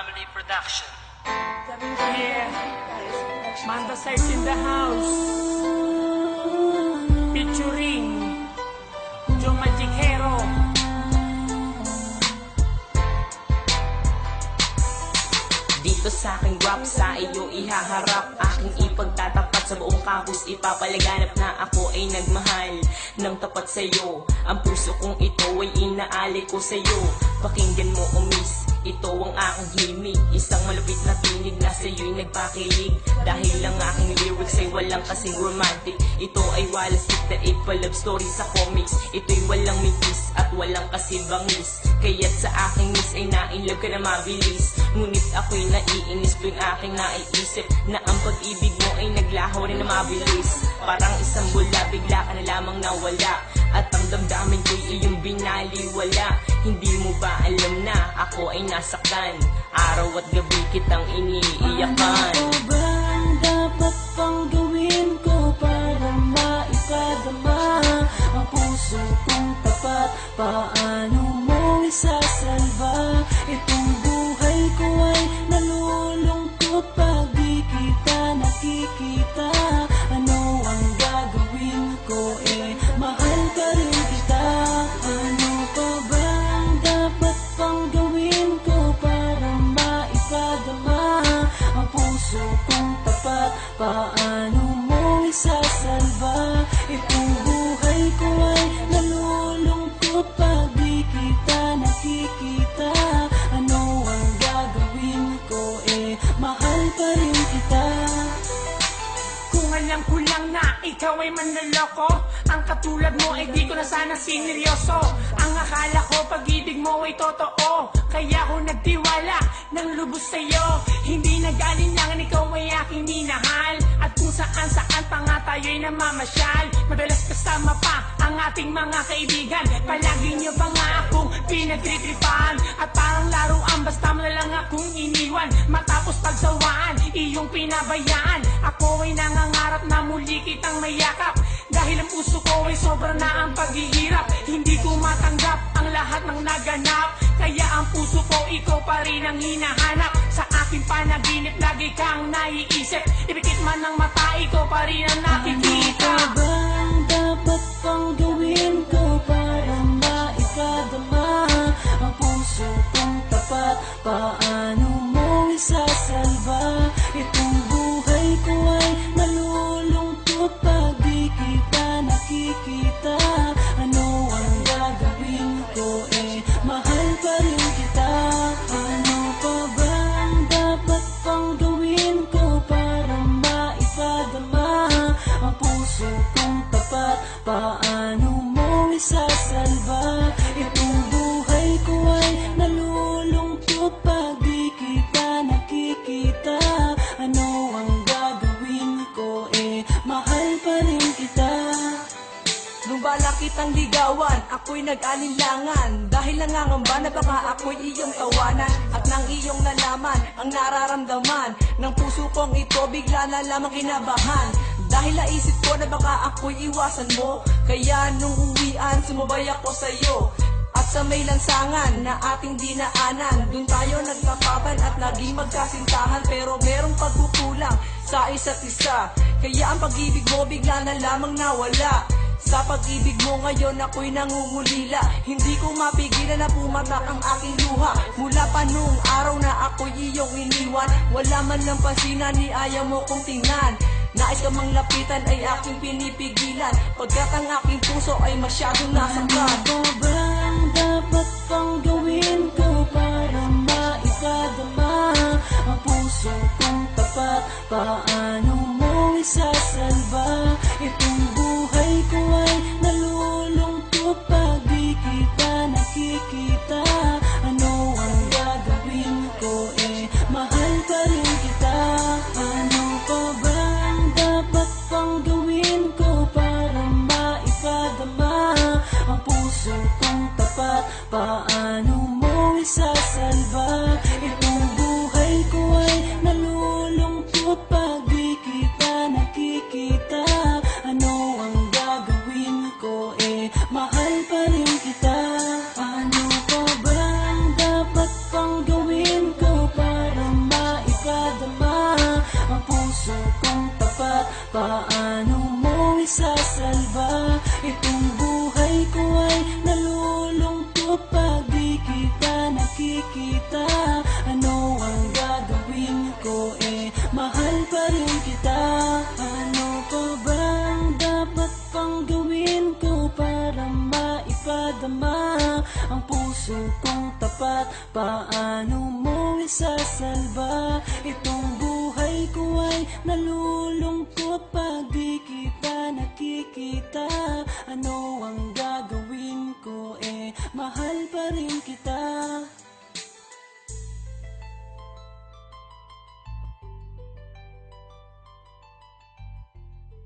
Family Production. Yeah, Manda Sites in the house, featuring Joe Magic Hero. Dito sa aking rap, sa iyo ihaharap, aking ipagtatapat sa buong campus, ipapalaganap na ako ay nagmahal ng tapat sa iyo. Ang puso kong ito ay inaali ko sa iyo. Pakinggan mo, o miss, ito ang aking himig, isang malupit na tinig na sa iyo'y nagpakilig. Dahil ang aking lyrics ay walang kasing romantic, ito ay walang stick na ipa-love story sa comics. Ito'y walang mitis at walang kasibangis, kaya't sa aking miss ay nainlove ka na mabilis. Ngunit ako'y naiinis tuwing aking naiisip na ang pag-ibig mo ay naglaho rin na mabilis. Parang isang bula, bigla ka na lamang nawala, at ang damdamin ko'y iyong binaliwala. Hindi mo ba alam na ako ay nasaktan? Araw at gabi kitang iniiyakan. Ano ba ang dapat pang gawin ko para maipadama ang puso kong tapat? Paano mo isasalba? Itong buhay ko ay nalulungkot pag di kita nakikita. Ano ang gagawin ko? Mahal pa rin kita. Ano pa ba ang dapat pang gawin ko para maipadama ang puso kong tapat? Paano mo isasalba? Itong buhay ko ay nalulungkot pag di kita nakikita. Ano ang gagawin ko? Mahal pa rin kita. Kung alam ko lang na ikaw ay manloloko, ang katulad mo ay di ko na sana sineryoso. Ang akala ko pag-ibig mo ay totoo, kaya ako nagtiwala ng lubos sa'yo. Hindi nag-alinlangan, ikaw ay aking minahal, at kung saan pa nga tayo'y namamasyal. Madalas kasama pa ang ating mga kaibigan, palagi niyo pa nga akong pinagtritripan, at parang laruan basta mo na lang akong iniwan. Matapos pagsawaan, iyong pinabayaan, ako ay nangangarap na muli kitang mayakap. Dahil ang puso ko ay sobra na ang paghihirap, hindi ko matanggap ang lahat ng naganap. Kaya ang puso ko, ikaw pa rin ang hinahanap. Sa aking panaginip, lagi kang naiisip, ipikit man ng mata, ikaw pa rin ang nakikita. Ano ba ang dapat pang gawin ko para maipadama ang puso kong tapat? Paano mo isasalba? Itong buhay ko ay nalulungkot pag di kita nakikita. Ano ang gagawin ko? Mahal pa rin kita. Ano pa ba ang dapat pang gawin ko para maipadama ang puso kong tapat? Paano mo isasalba? Itong buhay ko ay nalulungkot pag di kita nakikita. Ano ang gagawin ko? Mahal pa rin kita. Nung bala kitang ligawan, ako'y nag-alinlangan, dahil nangangamba na baka ako'y iyong tawanan. At nang iyong nalaman ang nararamdaman ng puso kong ito, bigla na lamang kinabahan. Dahil naisip ko na baka ako'y iwasan mo, kaya nung uwian, sumabay ako sa'yo. At sa may lansangan na ating dinaanan, dun tayo nagkapaban at naging magkasintahan. Pero merong pagkukulang sa isa't isa, kaya ang pag-ibig mo bigla na lamang nawala. Sa pag-ibig mo ngayon ako'y nangungulila, hindi ko mapigilan na pumatak ang aking luha. Mula pa nung araw na ako'y iyong iniwan, wala man lang pansinan ni ayaw mo kong tingnan. Nais ka mang lapitan ay aking pinipigilan, pagkat ang aking puso ay masyadong nasaktan. Ano ba ang dapat pang gawin ko para maipadama ang puso kong tapat? Paano mo isasalba? Itong buhay ko ay nalulungkot pag di kita nakikita. Ano ang gagawin ko? Mahal pa rin kita. Ano pa ba ang dapat pang gawin ko para maipadama ang puso kong tapat? Paano mo isasalba? Itong buhay ko ay nalulungkot pag di kita nakikita. Ano ang gagawin ko? Mahal pa rin kita. Ano pa ba ang dapat pang gawin ko para isasalba. Itong buhay ko ay nalulungkot pag di kita nakikita. Ano ang gagawin ko, mahal pa rin kita. Ano pa ba ang dapat pang gawin ko para maipadama ang puso kong tapat? Paano mo isasalba? Itong buhay ko ay nalulungkot pag di kita nakikita. Ano ang gagawin ko, mahal pa rin kita.